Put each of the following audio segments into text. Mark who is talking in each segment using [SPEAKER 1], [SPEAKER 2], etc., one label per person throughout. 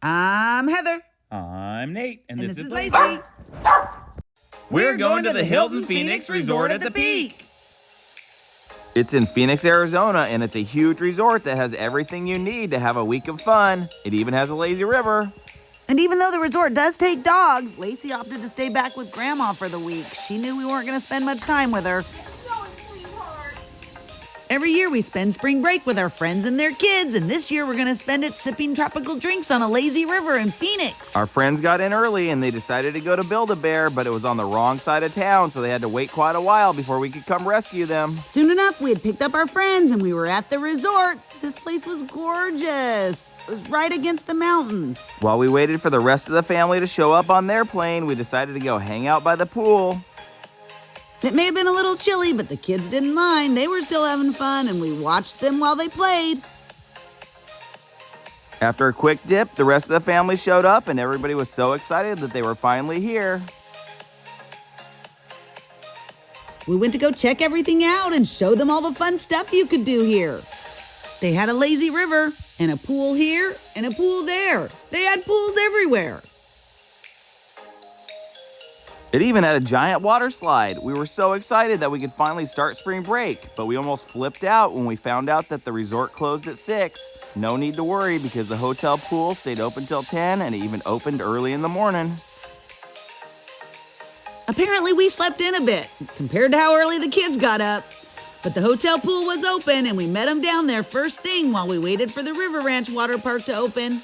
[SPEAKER 1] I'm Heather.
[SPEAKER 2] I'm Nate, and this is
[SPEAKER 1] Lacey.
[SPEAKER 2] We're going to the Hilton Phoenix Resort at the Peak.
[SPEAKER 3] It's in Phoenix, Arizona, and it's a huge resort that has everything you need to have a week of fun. It even has a lazy river.
[SPEAKER 1] And even though the resort does take dogs, Lacey opted to stay back with Grandma for the week. She knew we weren't going to spend much time with her. Every year we spend spring break with our friends and their kids, and this year we're going to spend it sipping tropical drinks on a lazy river in Phoenix.
[SPEAKER 3] Our friends got in early and they decided to go to Build-A-Bear, but it was on the wrong side of town, so they had to wait quite a while before we could come rescue them.
[SPEAKER 1] Soon enough, we had picked up our friends and we were at the resort. This place was gorgeous. It was right against the mountains.
[SPEAKER 3] While we waited for the rest of the family to show up on their plane, we decided to go hang out by the pool.
[SPEAKER 1] It may have been a little chilly, but the kids didn't mind. They were still having fun, and we watched them while they played.
[SPEAKER 3] After a quick dip, the rest of the family showed up, and everybody was so excited that they were finally here.
[SPEAKER 1] We went to go check everything out and show them all the fun stuff you could do here. They had a lazy river, and a pool here, and a pool there. They had pools everywhere.
[SPEAKER 3] It even had a giant water slide. We were so excited that we could finally start spring break, but we almost flipped out when we found out that the resort closed at 6. No need to worry because the hotel pool stayed open till 10 and it even opened early in the morning.
[SPEAKER 1] Apparently we slept in a bit compared to how early the kids got up. But the hotel pool was open and we met them down there first thing while we waited for the River Ranch water park to open.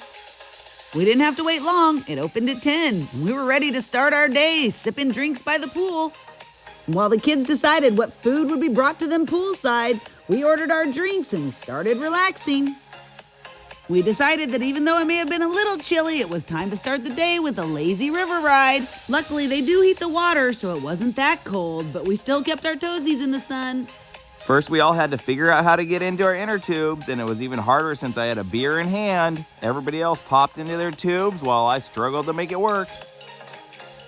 [SPEAKER 1] We didn't have to wait long. It opened at 10. And we were ready to start our day, sipping drinks by the pool. And while the kids decided what food would be brought to them poolside, we ordered our drinks and we started relaxing. We decided that even though it may have been a little chilly, it was time to start the day with a lazy river ride. Luckily, they do heat the water, so it wasn't that cold, but we still kept our toesies in the sun.
[SPEAKER 3] First, we all had to figure out how to get into our inner tubes, and it was even harder since I had a beer in hand. Everybody else popped into their tubes while I struggled to make it work.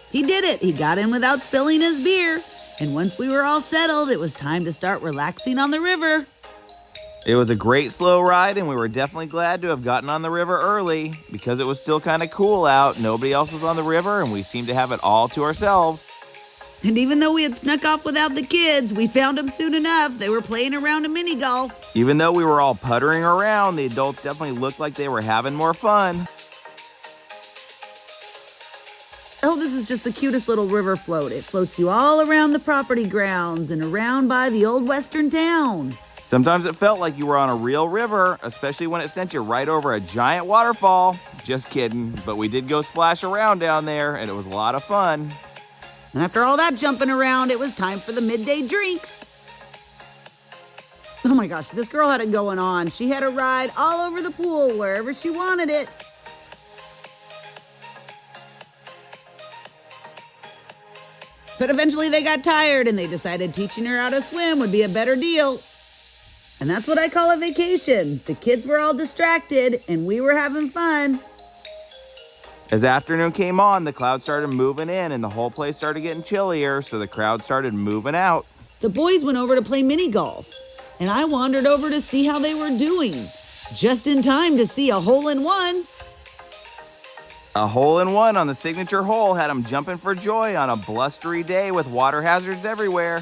[SPEAKER 1] He did it. He got in without spilling his beer. And once we were all settled, it was time to start relaxing on the river.
[SPEAKER 3] It was a great slow ride, and we were definitely glad to have gotten on the river early. Because it was still kind of cool out, nobody else was on the river, and we seemed to have it all to ourselves.
[SPEAKER 1] And even though we had snuck off without the kids, we found them soon enough. They were playing around a mini golf.
[SPEAKER 3] Even though we were all puttering around, the adults definitely looked like they were having more fun.
[SPEAKER 1] Oh, this is just the cutest little river float. It floats you all around the property grounds and around by the old western town.
[SPEAKER 3] Sometimes it felt like you were on a real river, especially when it sent you right over a giant waterfall. Just kidding, but we did go splash around down there, and it was a lot of fun.
[SPEAKER 1] And after all that jumping around, it was time for the midday drinks. Oh my gosh, this girl had it going on. She had a ride all over the pool, wherever she wanted it. But eventually they got tired and they decided teaching her how to swim would be a better deal. And that's what I call a vacation. The kids were all distracted and we were having fun.
[SPEAKER 3] As afternoon came on, the clouds started moving in and the whole place started getting chillier, so the crowd started moving out.
[SPEAKER 1] The boys went over to play mini golf, and I wandered over to see how they were doing, just in time to see a hole-in-one.
[SPEAKER 3] A hole-in-one on the signature hole had them jumping for joy on a blustery day with water hazards everywhere.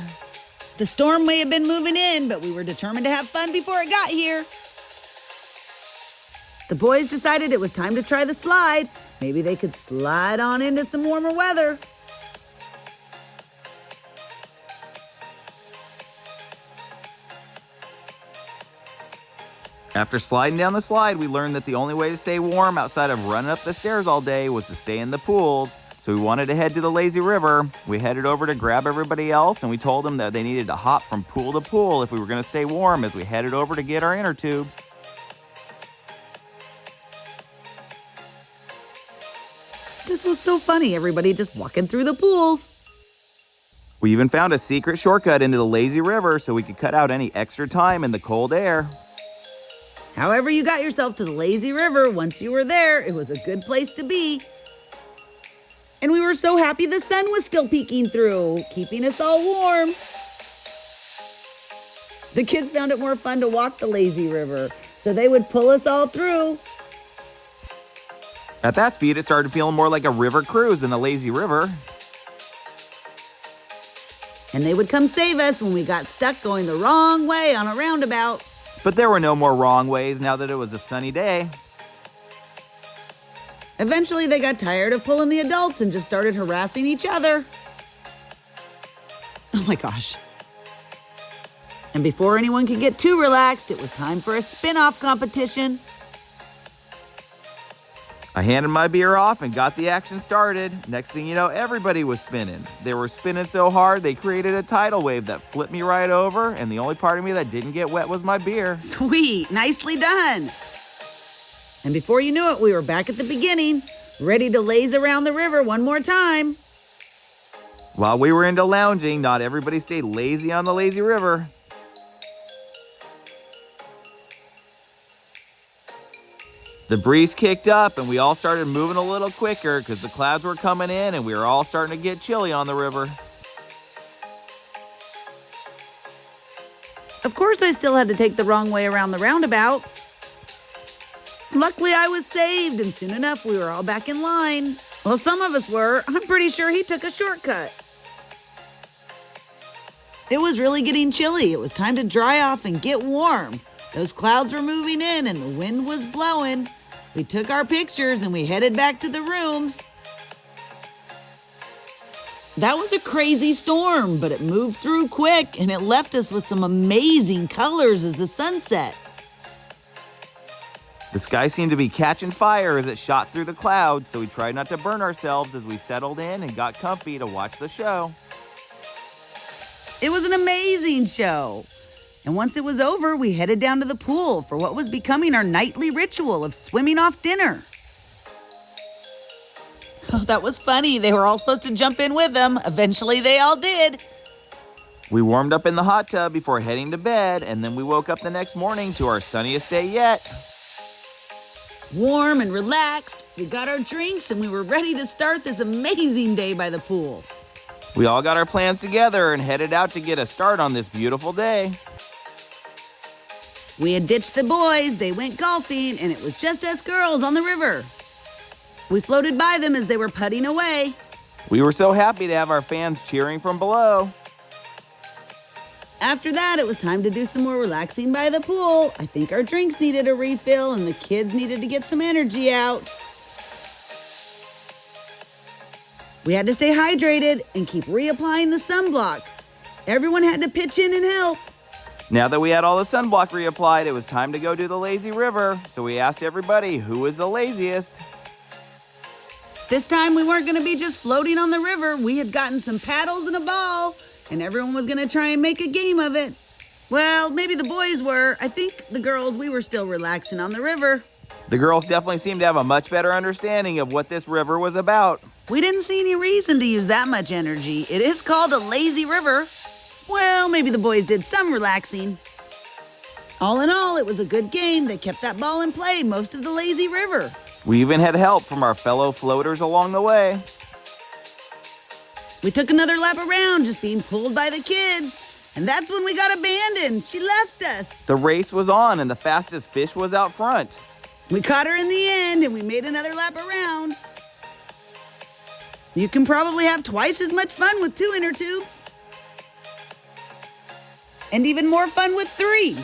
[SPEAKER 1] The storm may have been moving in, but we were determined to have fun before it got here. The boys decided it was time to try the slide. Maybe they could slide on into some warmer weather.
[SPEAKER 3] After sliding down the slide, we learned that the only way to stay warm outside of running up the stairs all day was to stay in the pools. So we wanted to head to the lazy river. We headed over to grab everybody else, and we told them that they needed to hop from pool to pool if we were going to stay warm as we headed over to get our inner tubes.
[SPEAKER 1] This was so funny, everybody just walking through the pools.
[SPEAKER 3] We even found a secret shortcut into the lazy river so we could cut out any extra time in the cold air.
[SPEAKER 1] However you got yourself to the lazy river, once you were there, it was a good place to be. And we were so happy the sun was still peeking through, keeping us all warm. The kids found it more fun to walk the lazy river, so they would pull us all through.
[SPEAKER 3] At that speed, it started feeling more like a river cruise than a lazy river.
[SPEAKER 1] And they would come save us when we got stuck going the wrong way on a roundabout.
[SPEAKER 3] But there were no more wrong ways now that it was a sunny day.
[SPEAKER 1] Eventually, they got tired of pulling the adults and just started harassing each other. Oh my gosh. And before anyone could get too relaxed, it was time for a spin-off competition.
[SPEAKER 3] I handed my beer off and got the action started. Next thing you know, everybody was spinning. They were spinning so hard, they created a tidal wave that flipped me right over, and the only part of me that didn't get wet was my beer.
[SPEAKER 1] Sweet, nicely done. And before you knew it, we were back at the beginning, ready to laze around the river one more time.
[SPEAKER 3] While we were into lounging, not everybody stayed lazy on the lazy river. The breeze kicked up and we all started moving a little quicker because the clouds were coming in and we were all starting to get chilly on the river.
[SPEAKER 1] Of course, I still had to take the wrong way around the roundabout. Luckily, I was saved, and soon enough, we were all back in line. Well, some of us were. I'm pretty sure he took a shortcut. It was really getting chilly. It was time to dry off and get warm. Those clouds were moving in and the wind was blowing. We took our pictures and we headed back to the rooms. That was a crazy storm, but it moved through quick and it left us with some amazing colors as the sun set.
[SPEAKER 3] The sky seemed to be catching fire as it shot through the clouds, so we tried not to burn ourselves as we settled in and got comfy to watch the show.
[SPEAKER 1] It was an amazing show. And once it was over, we headed down to the pool for what was becoming our nightly ritual of swimming off dinner. Oh, that was funny. They were all supposed to jump in with them. Eventually, they all did.
[SPEAKER 3] We warmed up in the hot tub before heading to bed, and then we woke up the next morning to our sunniest day yet.
[SPEAKER 1] Warm and relaxed, we got our drinks and we were ready to start this amazing day by the pool.
[SPEAKER 3] We all got our plans together and headed out to get a start on this beautiful day.
[SPEAKER 1] We had ditched the boys, they went golfing, and it was just us girls on the river. We floated by them as they were putting away.
[SPEAKER 3] We were so happy to have our fans cheering from below.
[SPEAKER 1] After that, it was time to do some more relaxing by the pool. I think our drinks needed a refill and the kids needed to get some energy out. We had to stay hydrated and keep reapplying the sunblock. Everyone had to pitch in and help.
[SPEAKER 3] Now that we had all the sunblock reapplied, it was time to go do the lazy river. So we asked everybody who was the laziest.
[SPEAKER 1] This time we weren't going to be just floating on the river. We had gotten some paddles and a ball, and everyone was going to try and make a game of it. Well, maybe the boys were. I think the girls, we were still relaxing on the river.
[SPEAKER 3] The girls definitely seemed to have a much better understanding of what this river was about.
[SPEAKER 1] We didn't see any reason to use that much energy. It is called a lazy river. Well, maybe the boys did some relaxing. All in all, it was a good game that kept that ball in play most of the lazy river.
[SPEAKER 3] We even had help from our fellow floaters along the way.
[SPEAKER 1] We took another lap around, just being pulled by the kids. And that's when we got abandoned. She left us.
[SPEAKER 3] The race was on and the fastest fish was out front.
[SPEAKER 1] We caught her in the end and we made another lap around. You can probably have twice as much fun with 2 inner tubes. And even more fun with 3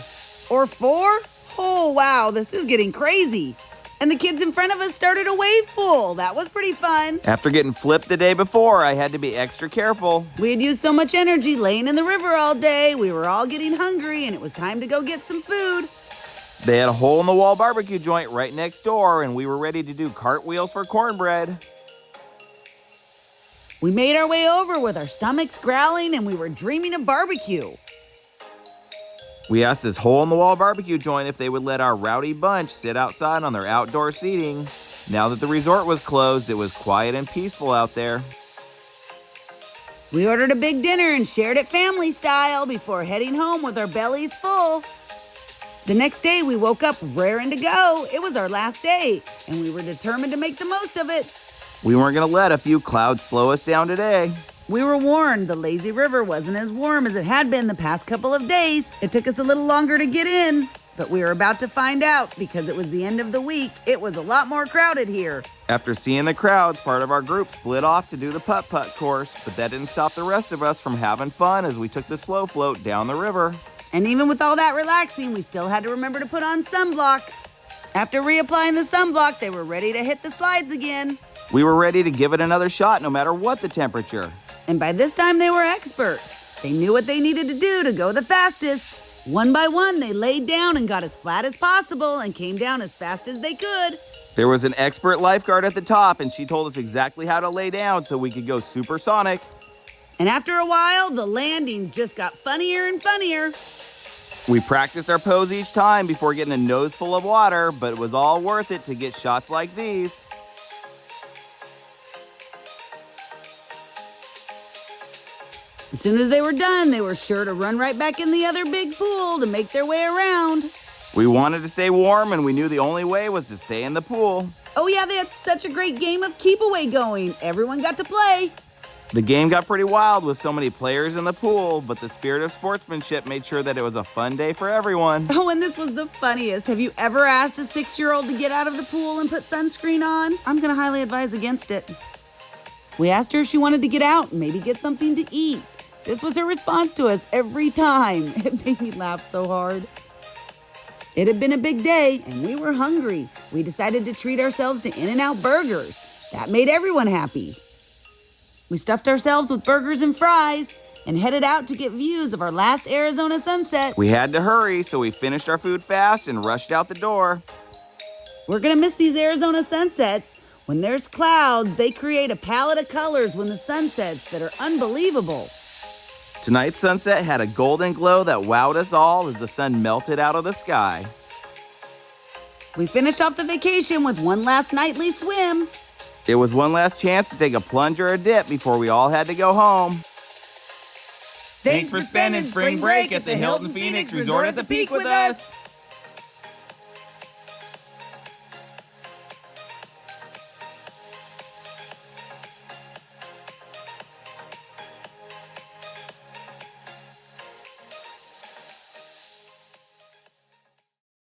[SPEAKER 1] or 4. Oh, wow, this is getting crazy. And the kids in front of us started a wave pool. That was pretty fun.
[SPEAKER 3] After getting flipped the day before, I had to be extra careful.
[SPEAKER 1] We had used so much energy laying in the river all day. We were all getting hungry and it was time to go get some food.
[SPEAKER 3] They had a hole-in-the-wall barbecue joint right next door, and we were ready to do cartwheels for cornbread.
[SPEAKER 1] We made our way over with our stomachs growling and we were dreaming of barbecue.
[SPEAKER 3] We asked this hole-in-the-wall barbecue joint if they would let our rowdy bunch sit outside on their outdoor seating. Now that the resort was closed, it was quiet and peaceful out there.
[SPEAKER 1] We ordered a big dinner and shared it family style before heading home with our bellies full. The next day, we woke up raring to go. It was our last day, and we were determined to make the most of it.
[SPEAKER 3] We weren't going to let a few clouds slow us down today.
[SPEAKER 1] We were warned the lazy river wasn't as warm as it had been the past couple of days. It took us a little longer to get in, But we were about to find out because it was the end of the week. It was a lot more crowded here.
[SPEAKER 3] After seeing the crowds, part of our group split off to do the putt-putt course, but that didn't stop the rest of us from having fun as we took the slow float down the river.
[SPEAKER 1] And even with all that relaxing, we still had to remember to put on sunblock. After reapplying the sunblock, they were ready to hit the slides again.
[SPEAKER 3] We were ready to give it another shot no matter what the temperature.
[SPEAKER 1] And by this time, they were experts. They knew what they needed to do to go the fastest. One by one, they laid down and got as flat as possible and came down as fast as they could.
[SPEAKER 3] There was an expert lifeguard at the top, and she told us exactly how to lay down so we could go supersonic.
[SPEAKER 1] And after a while, the landings just got funnier and funnier.
[SPEAKER 3] We practiced our pose each time before getting a nose full of water, but it was all worth it to get shots like these.
[SPEAKER 1] As soon as they were done, they were sure to run right back in the other big pool to make their way around.
[SPEAKER 3] We wanted to stay warm, and we knew the only way was to stay in the pool.
[SPEAKER 1] Oh yeah, they had such a great game of keep away going. Everyone got to play.
[SPEAKER 3] The game got pretty wild with so many players in the pool, but the spirit of sportsmanship made sure that it was a fun day for everyone.
[SPEAKER 1] Oh, and this was the funniest. Have you ever asked a 6-year-old to get out of the pool and put sunscreen on? I'm going to highly advise against it. We asked her if she wanted to get out and maybe get something to eat. This was her response to us every time. It made me laugh so hard. It had been a big day, and we were hungry. We decided to treat ourselves to In-N-Out burgers. That made everyone happy. We stuffed ourselves with burgers and fries and headed out to get views of our last Arizona sunset.
[SPEAKER 3] We had to hurry, so we finished our food fast and rushed out the door.
[SPEAKER 1] We're gonna miss these Arizona sunsets. When there's clouds, they create a palette of colors when the sun sets that are unbelievable.
[SPEAKER 3] Tonight's sunset had a golden glow that wowed us all as the sun melted out of the sky.
[SPEAKER 1] We finished off the vacation with one last nightly swim.
[SPEAKER 3] It was one last chance to take a plunge or a dip before we all had to go home.
[SPEAKER 2] Thanks for spending spring break at the Hilton Phoenix Resort at the Peak with us.